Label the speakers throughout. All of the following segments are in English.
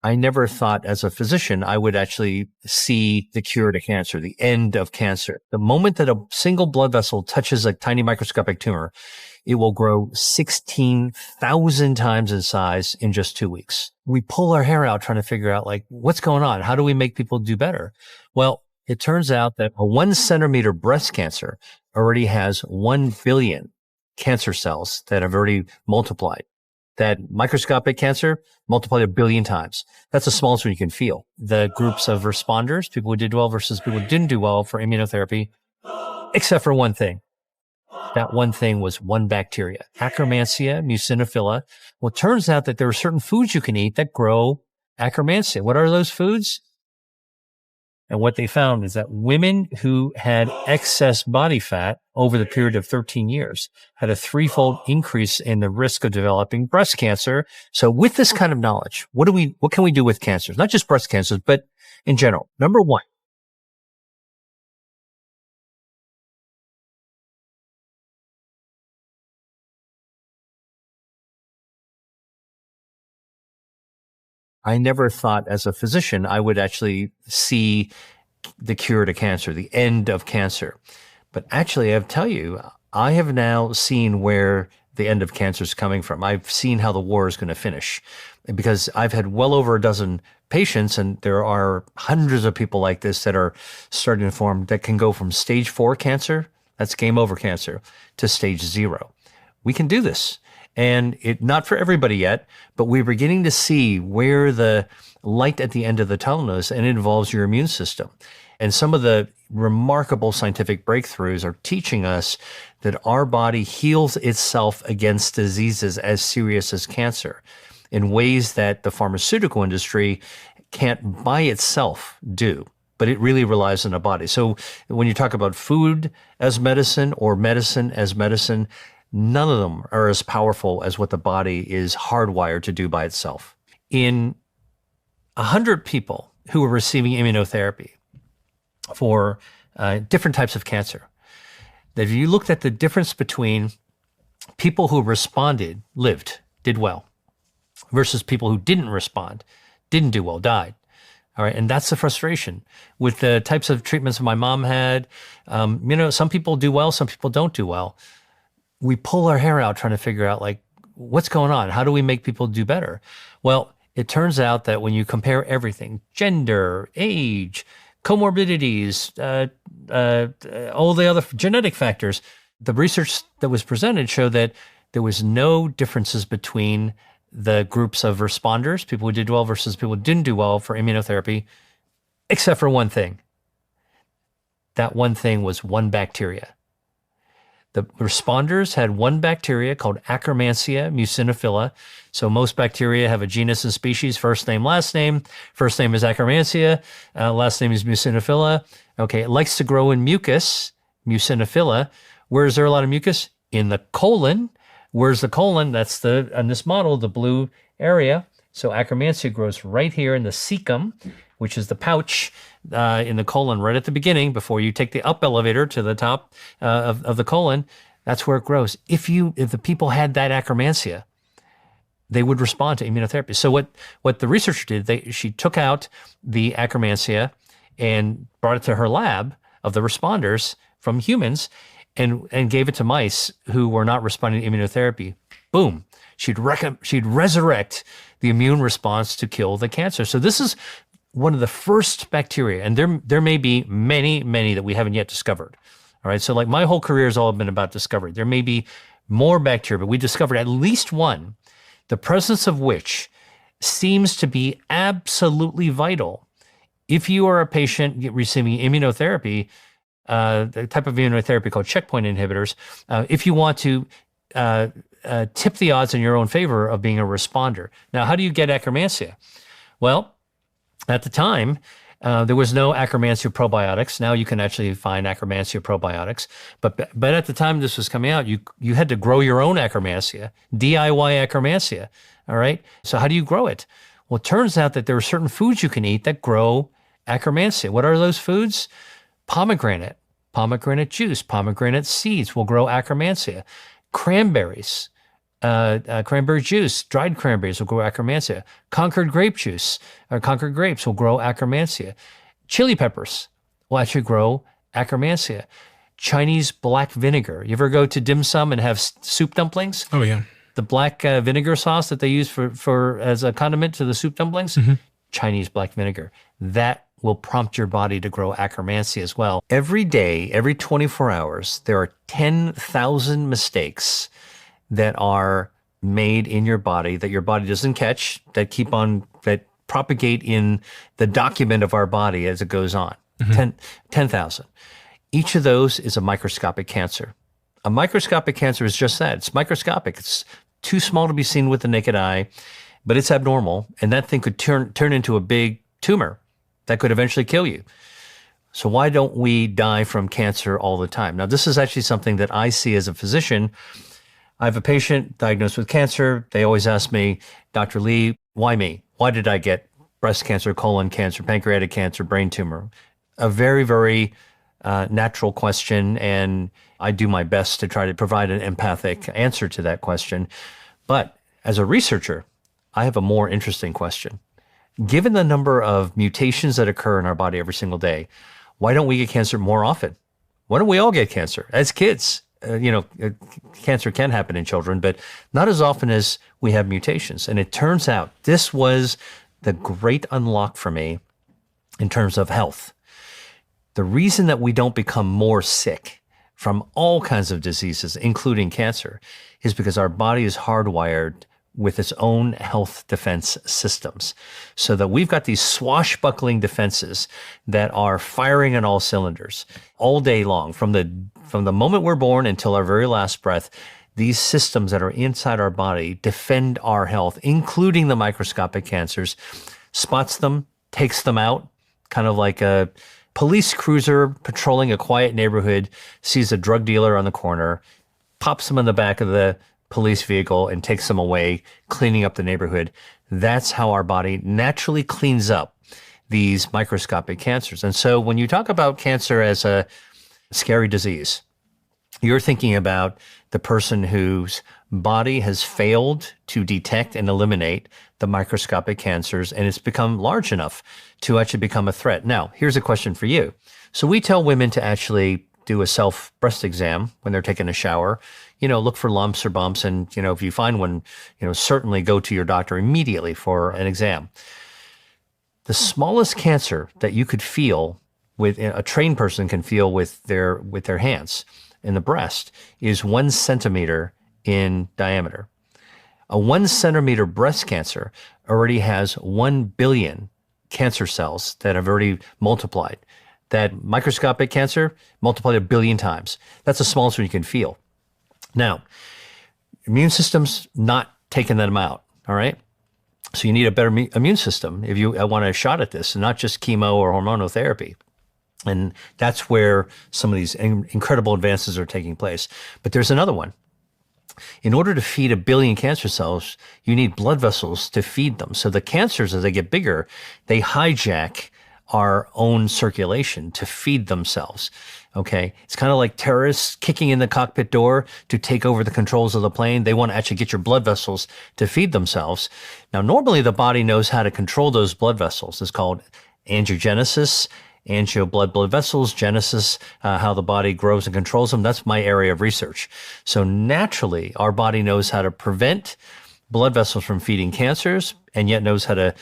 Speaker 1: I never thought as a physician I would actually see the cure to cancer, the end of cancer. The moment that a single blood vessel touches a tiny microscopic tumor, it will grow 16,000 times in size in just 2 weeks. We pull our hair out trying to figure out, like, what's going on? How do we make people do better? Well, it turns out that a 1 centimeter breast cancer already has 1 billion cancer cells that have already multiplied. That microscopic cancer multiplied 1 billion times. That's the smallest one you can feel. The groups of responders, people who did well versus people who didn't do well for immunotherapy, except for one thing. That one thing was one bacteria, Akkermansia muciniphila. Well, it turns out that there are certain foods you can eat that grow Akkermansia. What are those foods? And what they found is that women who had excess body fat over the period of 13 years had a 3-fold increase in the risk of developing breast cancer. So with this kind of knowledge, what can we do with cancers? Not just breast cancers, but in general. Number one, I never thought as a physician I would actually see the cure to cancer, the end of cancer. But actually, I tell you, I have now seen where the end of cancer is coming from. I've seen how the war is going to finish because I've had well over a dozen patients, and there are hundreds of people like this that are starting to form that can go from stage 4 cancer, that's game over cancer, to stage 0. We can do this. And not for everybody yet, but we're beginning to see where the light at the end of the tunnel is, and it involves your immune system. And some of the remarkable scientific breakthroughs are teaching us that our body heals itself against diseases as serious as cancer in ways that the pharmaceutical industry can't by itself do. But it really relies on the body. So when you talk about food as medicine or medicine as medicine, none of them are as powerful as what the body is hardwired to do by itself. In 100 people who were receiving immunotherapy for different types of cancer, that if you looked at the difference between people who responded, lived, did well, versus people who didn't respond, didn't do well, died. All right. And that's the frustration with the types of treatments my mom had. Some people do well, some people don't do well. We pull our hair out trying to figure out, like, what's going on? How do we make people do better? Well, it turns out that when you compare everything, gender, age, comorbidities, all the other genetic factors, the research that was presented showed that there was no differences between the groups of responders, people who did well versus people who didn't do well for immunotherapy, except for one thing. That one thing was one bacteria. The responders had one bacteria called Akkermansia muciniphila. So most bacteria have a genus and species, first name, last name. First name is Akkermansia, last name is muciniphila. Okay, it likes to grow in mucus, muciniphila. Where is there a lot of mucus? In the colon. Where's the colon? That's on this model, the blue area. So Akkermansia grows right here in the cecum, which is the pouch in the colon right at the beginning before you take the up elevator to the top of the colon. That's where it grows. If the people had that Akkermansia, they would respond to immunotherapy. So what the researcher did, she took out the Akkermansia and brought it to her lab of the responders from humans and gave it to mice who were not responding to immunotherapy. Boom. She'd resurrect the immune response to kill the cancer. So this is one of the first bacteria, and there may be many, many that we haven't yet discovered. All right, so like my whole career has all been about discovery. There may be more bacteria, but we discovered at least one, the presence of which seems to be absolutely vital. If you are a patient receiving immunotherapy, the type of immunotherapy called checkpoint inhibitors, if you want to tip the odds in your own favor of being a responder. Now, how do you get Akkermansia? Well, at the time, there was no Akkermansia probiotics. Now you can actually find Akkermansia probiotics. But at the time this was coming out, you had to grow your own Akkermansia, DIY Akkermansia. All right. So how do you grow it? Well, it turns out that there are certain foods you can eat that grow Akkermansia. What are those foods? Pomegranate juice, pomegranate seeds will grow Akkermansia. Cranberries, Cranberry juice, dried cranberries will grow akkermansia. Concord grape juice or Concord grapes will grow akkermansia. Chili peppers will actually grow akkermansia. Chinese black vinegar. You ever go to dim sum and have soup dumplings?
Speaker 2: Oh, yeah.
Speaker 1: The black vinegar sauce that they use for as a condiment to the soup dumplings? Chinese black vinegar. That will prompt your body to grow akkermansia as well. Every day, every 24 hours, there are 10,000 mistakes that are made in your body that your body doesn't catch, that propagate in the document of our body as it goes on. 10,000. Each of those is a microscopic cancer. A microscopic cancer is just that. It's microscopic. It's too small to be seen with the naked eye, but it's abnormal. And that thing could turn into a big tumor that could eventually kill you. So why don't we die from cancer all the time? Now, this is actually something that I see as a physician. I have a patient diagnosed with cancer. They always ask me, Dr. Lee, why me? Why did I get breast cancer, colon cancer, pancreatic cancer, brain tumor? A very, very natural question, and I do my best to try to provide an empathic answer to that question. But as a researcher, I have a more interesting question. Given the number of mutations that occur in our body every single day, why don't we get cancer more often? Why don't we all get cancer as kids? Cancer can happen in children, but not as often as we have mutations. And it turns out this was the great unlock for me in terms of health. The reason that we don't become more sick from all kinds of diseases, including cancer, is because our body is hardwired with its own health defense systems, so that we've got these swashbuckling defenses that are firing on all cylinders all day long, from the moment we're born until our very last breath. These systems that are inside our body defend our health, including the microscopic cancers, spots them, takes them out, kind of like a police cruiser patrolling a quiet neighborhood, sees a drug dealer on the corner, pops him in the back of the police vehicle and takes them away, cleaning up the neighborhood. That's how our body naturally cleans up these microscopic cancers. And so when you talk about cancer as a scary disease, you're thinking about the person whose body has failed to detect and eliminate the microscopic cancers, and it's become large enough to actually become a threat. Now, here's a question for you. So we tell women to actually do a self breast exam when they're taking a shower, look for lumps or bumps. And, if you find one, certainly go to your doctor immediately for an exam. The smallest cancer that you could feel with a trained person can feel with their hands in the breast is 1 centimeter in diameter. A 1 centimeter breast cancer already has 1 billion cancer cells that have already multiplied. That microscopic cancer multiplied 1 billion times. That's the smallest one you can feel. Now, immune system's not taking them out, all right? So you need a better immune system if you want a shot at this, and not just chemo or hormonal therapy. And that's where some of these incredible advances are taking place. But there's another one. In order to feed 1 billion cancer cells, you need blood vessels to feed them. So the cancers, as they get bigger, they hijack our own circulation to feed themselves. Okay. It's kind of like terrorists kicking in the cockpit door to take over the controls of the plane. They want to actually get your blood vessels to feed themselves. Now, normally the body knows how to control those blood vessels. It's called angiogenesis, blood vessels, genesis, how the body grows and controls them. That's my area of research. So naturally, our body knows how to prevent blood vessels from feeding cancers, and yet knows how to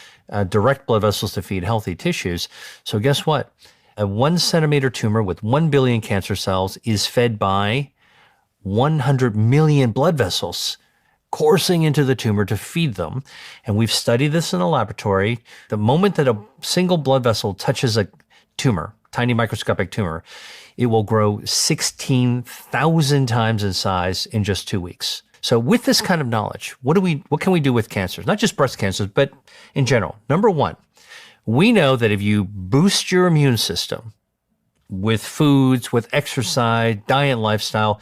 Speaker 1: direct blood vessels to feed healthy tissues. So guess what? A 1 centimeter tumor with 1 billion cancer cells is fed by 100 million blood vessels coursing into the tumor to feed them. And we've studied this in a laboratory. The moment that a single blood vessel touches a tumor, tiny microscopic tumor, it will grow 16,000 times in size in just 2 weeks. So with this kind of knowledge, what can we do with cancers? Not just breast cancers, but in general. Number one, we know that if you boost your immune system with foods, with exercise, diet, lifestyle,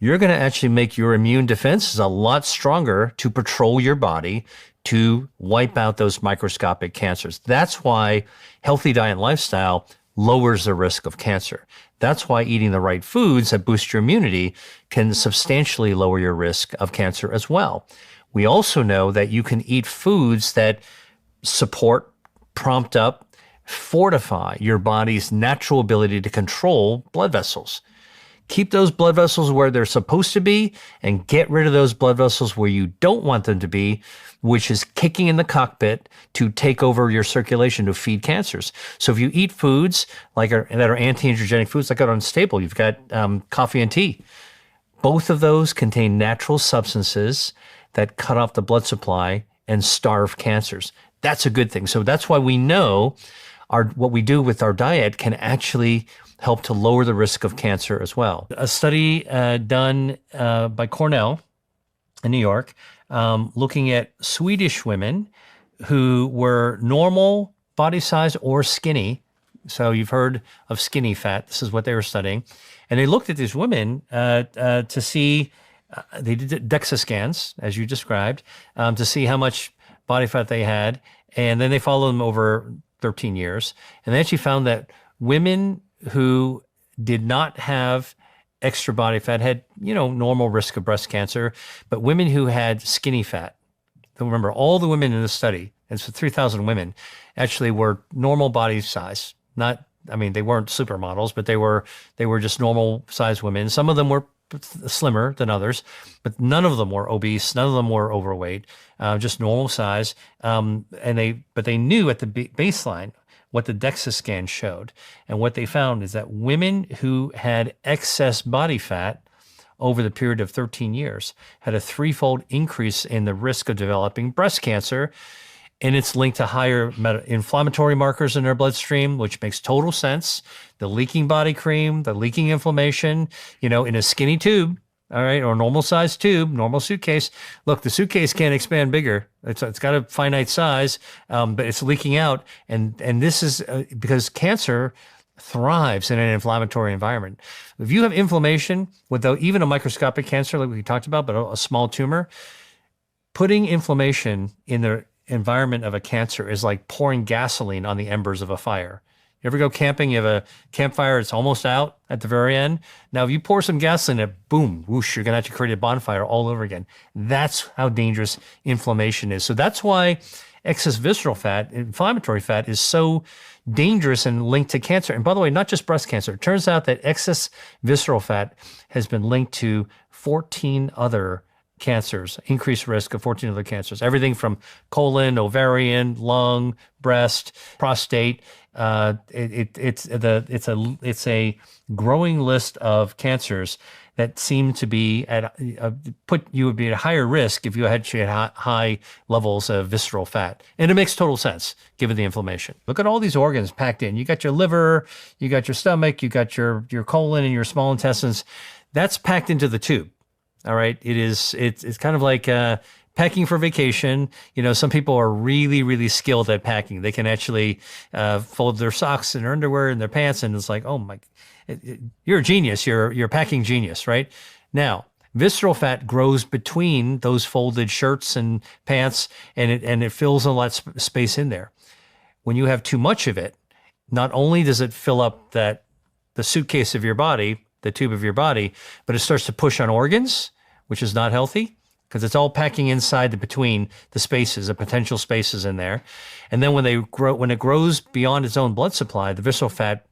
Speaker 1: you're going to actually make your immune defenses a lot stronger to patrol your body to wipe out those microscopic cancers. That's why healthy diet and lifestyle lowers the risk of cancer. That's why eating the right foods that boost your immunity can substantially lower your risk of cancer as well. We also know that you can eat foods that support, prompt up, fortify your body's natural ability to control blood vessels. Keep those blood vessels where they're supposed to be and get rid of those blood vessels where you don't want them to be, which is kicking in the cockpit to take over your circulation to feed cancers. So if you eat foods that are anti-angiogenic foods, like out on Staple, you've got coffee and tea. Both of those contain natural substances that cut off the blood supply and starve cancers. That's a good thing. So that's why we know what we do with our diet can actually help to lower the risk of cancer as well. A study done by Cornell in New York, looking at Swedish women who were normal body size or skinny. So you've heard of skinny fat. This is what they were studying. And they looked at these women to see, they did DEXA scans, as you described, to see how much body fat they had. And then they followed them over 13 years. And they actually found that women who did not have extra body fat had, normal risk of breast cancer, but women who had skinny fat, remember all the women in the study, and so 3,000 women actually were normal body size. They weren't supermodels, but they were just normal size women. Some of them were slimmer than others, but none of them were obese. None of them were overweight, just normal size. But they knew at the baseline what the DEXA scan showed. And what they found is that women who had excess body fat over the period of 13 years had a threefold increase in the risk of developing breast cancer. And it's linked to higher inflammatory markers in their bloodstream, which makes total sense. The leaking body cream, the leaking inflammation, in a skinny tube, all right, or normal size tube, normal suitcase. Look, the suitcase can't expand bigger. It's got a finite size, but it's leaking out. And this is because cancer thrives in an inflammatory environment. If you have inflammation, without even a microscopic cancer like we talked about, but a small tumor, putting inflammation in the environment of a cancer is like pouring gasoline on the embers of a fire. You ever go camping, you have a campfire, it's almost out at the very end. Now, if you pour some gasoline in it, boom, whoosh, you're going to have to create a bonfire all over again. That's how dangerous inflammation is. So that's why excess visceral fat, inflammatory fat, is so dangerous and linked to cancer. And by the way, not just breast cancer. It turns out that excess visceral fat has been linked to 14 other cancers, increased risk of 14 other cancers, everything from colon, ovarian, lung, breast, prostate. It's a growing list of cancers that seem to be you would be at a higher risk if you had high levels of visceral fat. And it makes total sense given the inflammation. Look at all these organs packed in. You got your liver, you got your stomach, you got your colon and your small intestines. That's packed into the tube. All right. It's kind of like packing for vacation. Some people are really, really skilled at packing. They can actually fold their socks and their underwear and their pants. And it's like, oh my, you're a genius. You're a packing genius, right? Now, visceral fat grows between those folded shirts and pants, and it fills a lot of space in there. When you have too much of it, not only does it fill up the suitcase of your body, the tube of your body, but it starts to push on organs, which is not healthy because it's all packing inside between the spaces, the potential spaces in there. And then when it grows beyond its own blood supply, the visceral fat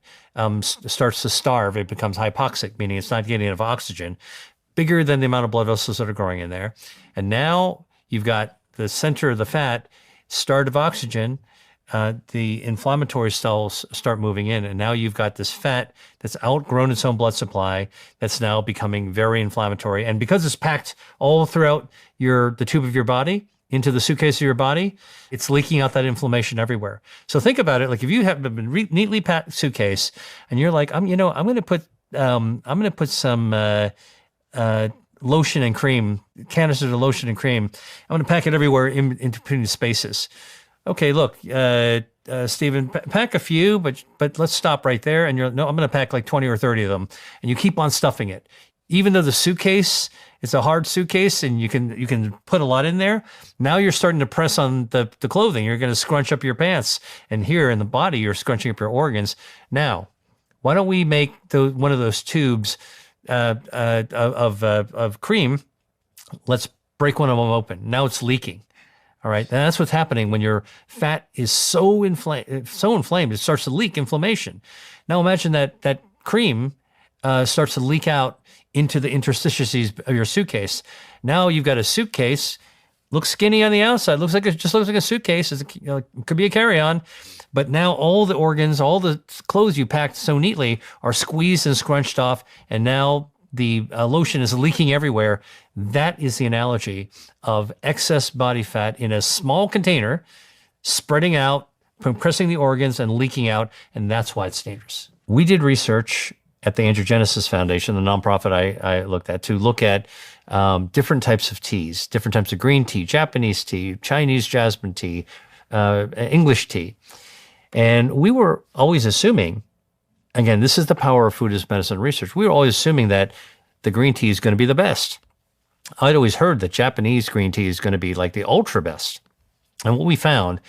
Speaker 1: starts to starve. It becomes hypoxic, meaning it's not getting enough oxygen, bigger than the amount of blood vessels that are growing in there. And now you've got the center of the fat starved of oxygen. The inflammatory cells start moving in, and now you've got this fat that's outgrown its own blood supply that's now becoming very inflammatory. And because it's packed all throughout the tube of your body into the suitcase of your body, it's leaking out that inflammation everywhere. So think about it, like if you have a neatly packed suitcase and you're like, I'm going to put some lotion and cream, canisters of lotion and cream. I'm going to pack it everywhere in between the spaces. Okay, look, Stephen, pack a few, but let's stop right there. And no, I'm going to pack like 20 or 30 of them. And you keep on stuffing it. Even though the suitcase It's a hard suitcase, and you can put a lot in there. Now you're starting to press on the clothing. You're going to scrunch up your pants, and here in the body, you're scrunching up your organs. Now, why don't we make one of those tubes of cream? Let's break one of them open. Now it's leaking. All right, and that's what's happening when your fat is so inflamed. It starts to leak inflammation. Now imagine that cream starts to leak out into the interstices of your suitcase. Now you've got a suitcase, looks skinny on the outside, looks like a suitcase. It could be a carry-on, but now all the organs, all the clothes you packed so neatly are squeezed and scrunched off, and now the lotion is leaking everywhere. That is the analogy of excess body fat in a small container, spreading out, compressing the organs, and leaking out, and that's why it's dangerous. We did research at the Angiogenesis Foundation, the nonprofit I looked at, to look at different types of teas, different types of green tea, Japanese tea, Chinese jasmine tea, English tea. And we were always assuming, again, this is the power of food as medicine research, we were always assuming that the green tea is going to be the best. I'd always heard that Japanese green tea is going to be like the ultra best. And what we found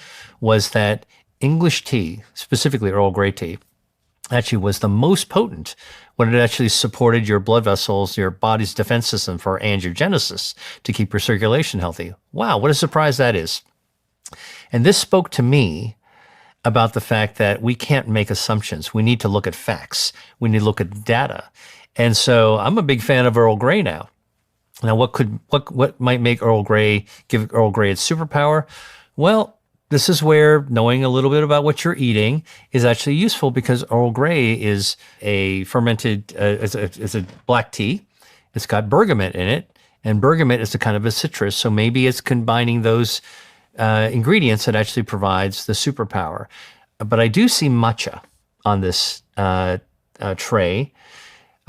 Speaker 1: was that English tea, specifically Earl Grey tea, actually was the most potent when it actually supported your blood vessels, your body's defense system for angiogenesis to keep your circulation healthy. Wow, what a surprise that is. And this spoke to me about the fact that we can't make assumptions. We need to look at facts. We need to look at data. And so I'm a big fan of Earl Grey now. Now, what might make give Earl Grey its superpower? Well, this is where knowing a little bit about what you're eating is actually useful, because Earl Grey is a fermented, it's a black tea. It's got bergamot in it, and bergamot is a kind of a citrus. So maybe it's combining those ingredients that actually provides the superpower. But I do see matcha on this tray.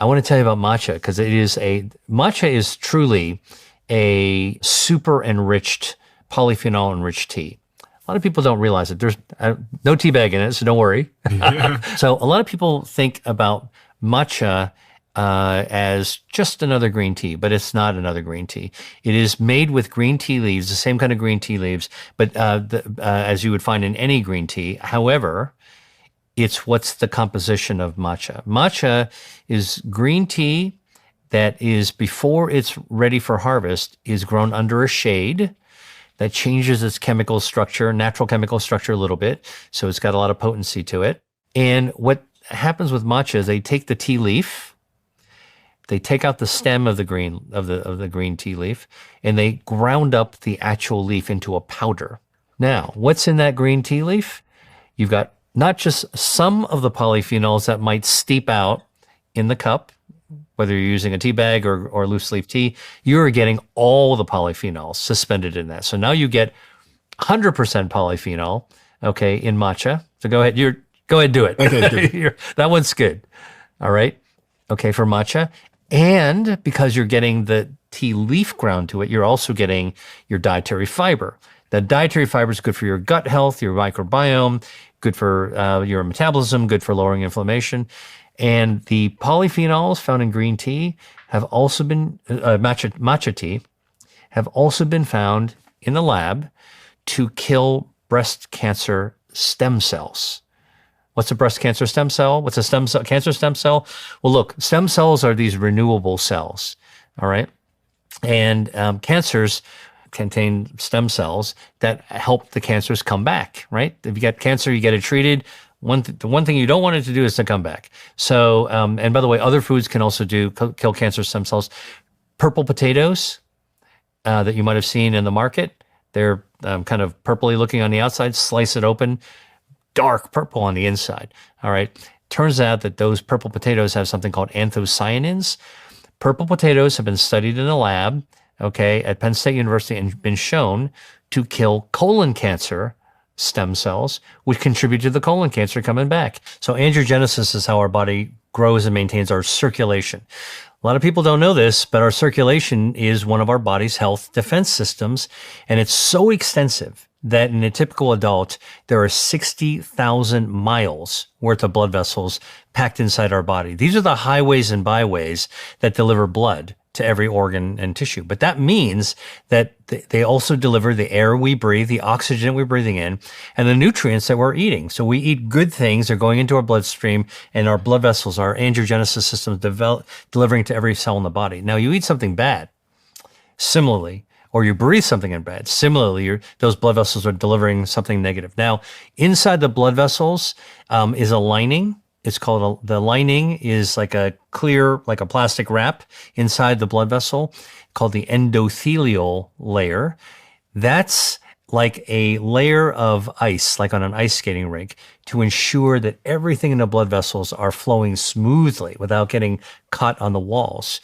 Speaker 1: I want to tell you about matcha, because matcha is truly a super enriched, polyphenol enriched tea. A lot of people don't realize it. There's no tea bag in it, so don't worry. Yeah. So a lot of people think about matcha as just another green tea, but it's not another green tea. It is made with green tea leaves, the same kind of green tea leaves, but as you would find in any green tea. However, what's the composition of matcha? Matcha is green tea that is, before it's ready for harvest, is grown under a shade that changes its chemical structure, natural chemical structure a little bit. So it's got a lot of potency to it. And what happens with matcha is they take the tea leaf, they take out the stem of the green tea leaf, and they ground up the actual leaf into a powder. Now, what's in that green tea leaf? You've got not just some of the polyphenols that might steep out in the cup, whether you're using a tea bag or loose leaf tea, you're getting all the polyphenols suspended in that. So now you get 100% polyphenol, okay, in matcha. So go ahead, do it. Okay, that one's good. All right. Okay, for matcha. And because you're getting the tea leaf ground to it, you're also getting your dietary fiber. The dietary fiber is good for your gut health, your microbiome, good for your metabolism, good for lowering inflammation. And the polyphenols found in green tea have also been, matcha tea, have also been found in the lab to kill breast cancer stem cells. What's a breast cancer stem cell? What's a cancer stem cell? Well, look, stem cells are these renewable cells, all right? And cancers contain stem cells that help the cancers come back, right? If you got cancer, you get it treated. The one thing you don't want it to do is to come back. So, and by the way, other foods can also kill cancer stem cells. Purple potatoes that you might have seen in the market, they're kind of purpley looking on the outside. Slice it open, dark purple on the inside. All right. Turns out that those purple potatoes have something called anthocyanins. Purple potatoes have been studied in a lab, okay, at Penn State University, and been shown to kill colon cancer stem cells, which contribute to the colon cancer coming back. So angiogenesis is how our body grows and maintains our circulation. A lot of people don't know this, but our circulation is one of our body's health defense systems, and it's so extensive that in a typical adult, there are 60,000 miles worth of blood vessels packed inside our body. These are the highways and byways that deliver blood to every organ and tissue. But that means that they also deliver the air we breathe, the oxygen we're breathing in, and the nutrients that we're eating. So we eat good things. They're going into our bloodstream, and our blood vessels, our angiogenesis system delivering to every cell in the body. Now, you eat something bad, similarly, or you breathe something in bad, similarly, those blood vessels are delivering something negative. Now, inside the blood vessels is a lining. It's called the lining is like a clear, like a plastic wrap inside the blood vessel called the endothelial layer. That's like a layer of ice, like on an ice skating rink, to ensure that everything in the blood vessels are flowing smoothly without getting caught on the walls.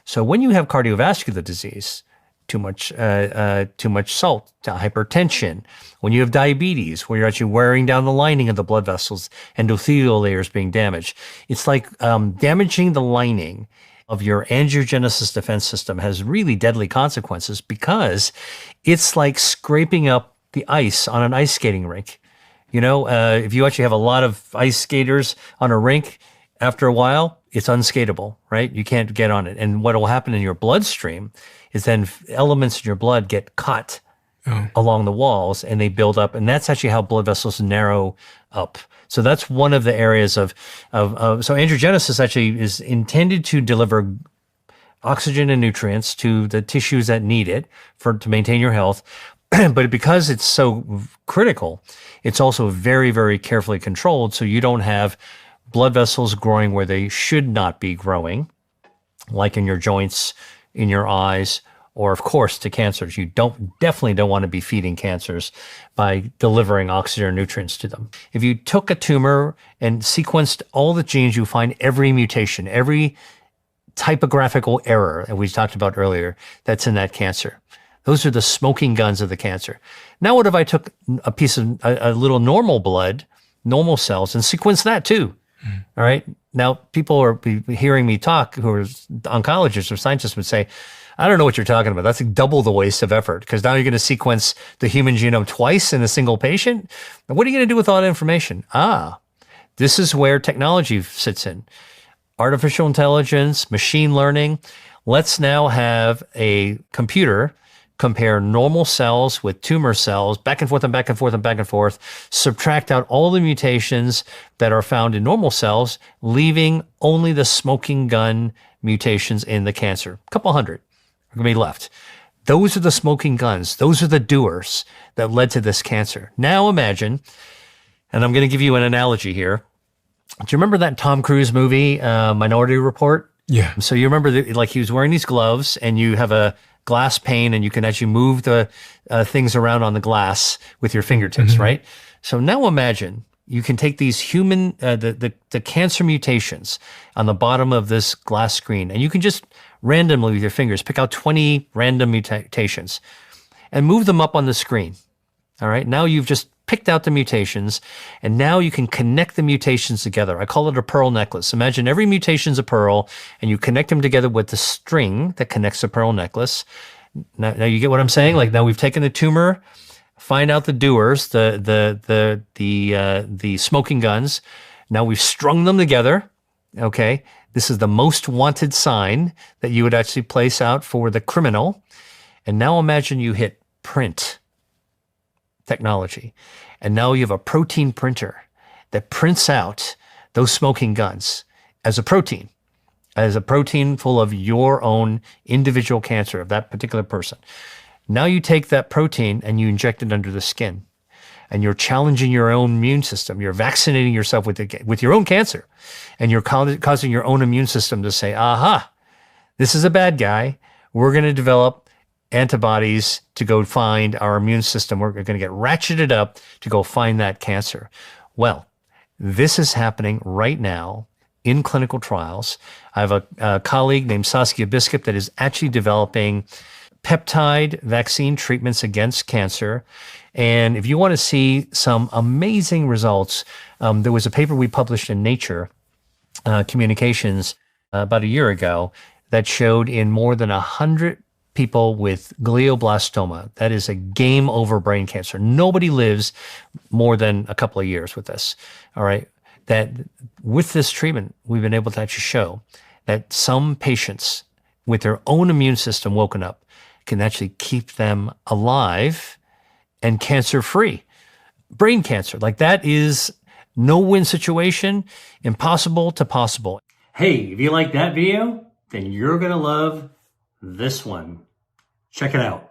Speaker 1: So when you have cardiovascular disease, too much salt, hypertension, when you have diabetes, where you're actually wearing down the lining of the blood vessels, endothelial layers being damaged, it's like damaging the lining of your angiogenesis defense system has really deadly consequences, because it's like scraping up the ice on an ice skating rink. You know, if you actually have a lot of ice skaters on a rink, after a while, it's unskateable, right? You can't get on it. And what will happen in your bloodstream is then elements in your blood get caught along the walls, and they build up. And that's actually how blood vessels narrow up. So that's one of the areas so angiogenesis actually is intended to deliver oxygen and nutrients to the tissues that need it to maintain your health. But because it's so critical, it's also very, very carefully controlled, so you don't have blood vessels growing where they should not be growing, like in your joints, in your eyes, or of course to cancers. You definitely don't want to be feeding cancers by delivering oxygen or nutrients to them. If you took a tumor and sequenced all the genes, you find every mutation, every typographical error that we talked about earlier that's in that cancer. Those are the smoking guns of the cancer. Now, what if I took a piece of a little normal blood, normal cells, and sequenced that too? All right. Now, people are hearing me talk who are oncologists or scientists would say, I don't know what you're talking about. That's double the waste of effort, because now you're going to sequence the human genome twice in a single patient. And what are you going to do with all that information? This is where technology sits in. Artificial intelligence, machine learning. Let's now have a computer compare normal cells with tumor cells, back and forth and back and forth and back and forth, subtract out all the mutations that are found in normal cells, leaving only the smoking gun mutations in the cancer. A couple hundred are going to be left. Those are the smoking guns. Those are the doers that led to this cancer. Now imagine, and I'm going to give you an analogy here. Do you remember that Tom Cruise movie, Minority Report?
Speaker 2: Yeah.
Speaker 1: So you remember like he was wearing these gloves, and you have a glass pane, and you can actually move the things around on the glass with your fingertips, right? So now imagine you can take these human, the cancer mutations on the bottom of this glass screen, and you can just randomly with your fingers pick out 20 random mutations and move them up on the screen. All right. Now you've just picked out the mutations, and now you can connect the mutations together. I call it a pearl necklace. Imagine every mutation's a pearl, and you connect them together with the string that connects the pearl necklace. Now you get what I'm saying? Like, now we've taken the tumor, find out the doers, the smoking guns. Now we've strung them together. Okay. This is the most wanted sign that you would actually place out for the criminal. And now imagine you hit print technology. And now you have a protein printer that prints out those smoking guns as a protein full of your own individual cancer of that particular person. Now you take that protein and you inject it under the skin, and you're challenging your own immune system. You're vaccinating yourself with your own cancer, and you're causing your own immune system to say, aha, this is a bad guy. We're going to develop antibodies to go find our immune system. We're going to get ratcheted up to go find that cancer. Well, this is happening right now in clinical trials. I have a colleague named Saskia Biskup that is actually developing peptide vaccine treatments against cancer. And if you want to see some amazing results, there was a paper we published in Nature Communications about a year ago that showed in more than 100 people with glioblastoma, that is a game over brain cancer. Nobody lives more than a couple of years with this. All right. That with this treatment, we've been able to actually show that some patients with their own immune system woken up can actually keep them alive and cancer free. Brain cancer, like that is no win situation, impossible to possible. Hey, if you like that video, then you're going to love this one. Check it out.